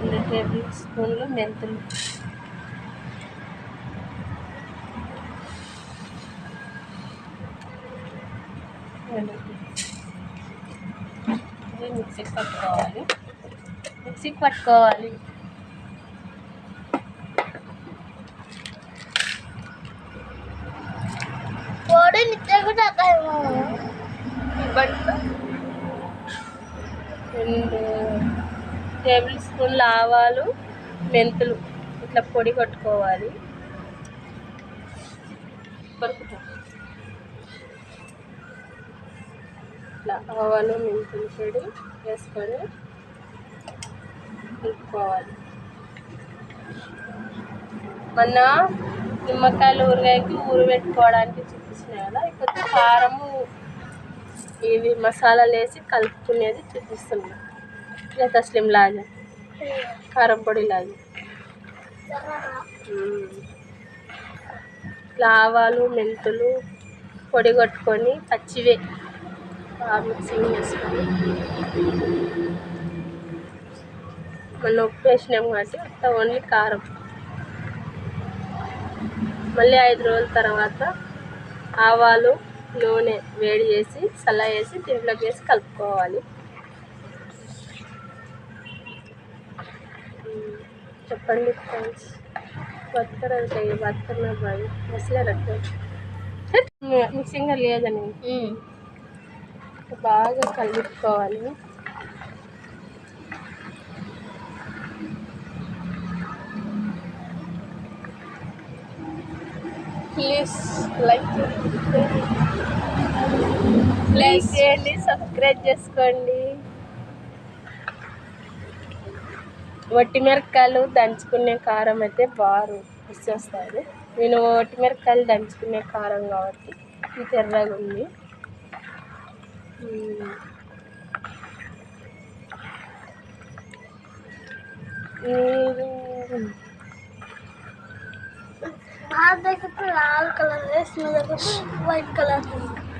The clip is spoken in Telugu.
2 టేబుల్ స్పూన్లు మెంతులు, ఇది మిక్సీకి పట్టుకోవాలి. బట్ 2 టేబుల్ స్పూన్ల ఆవాలు, మెంతులు ఇట్లా పొడి కొట్టుకోవాలి. ఇట్లా ఆవాలు మెంతులు పొడి వేసుకొని కలుపుకోవాలి. మొన్న నిమ్మకాయలు ఊరగాయకి పెట్టుకోవడానికి చూపించినాయి కదా, ఇప్పుడు కారము ఇవి మసాలాలు వేసి కలుపుకునేది చూపిస్తున్నాం. ఇట్లా తస్లిం లాగా కారం పొడి లాగా ఇట్లా ఆవాలు మెంతులు పొడి కొట్టుకొని పచ్చివే మిక్సింగ్ వేసుకొని మనం ఉప్పు వేసినాం కాబట్టి అంత ఓన్లీ కారం. మళ్ళీ 5 రోజుల తర్వాత ఆవాలు నూనె వేడి చేసి చల్ల వేసి దీంట్లోకి వేసి కలుపుకోవాలి. చెప్పండి ఫ్రెండ్స్, బతుకన్నా బాగా మసలే రక్తం మిక్సింగ్ లేదని బాగా కలుపుకోవాలి. ప్లీజ్ లైక్ చేయండి, సబ్స్క్రైబ్ చేసుకోండి. వట్టి మిరపకాయలు దంచుకునే కారం అయితే బాగా వచ్చేస్తుంది. నేను వట్టి మిరపకాయలు దంచుకునే కారం కాబట్టి ఇది ఎర్రగా ఉంది. लाल कलर है, इसमें व्हाइट कलर है।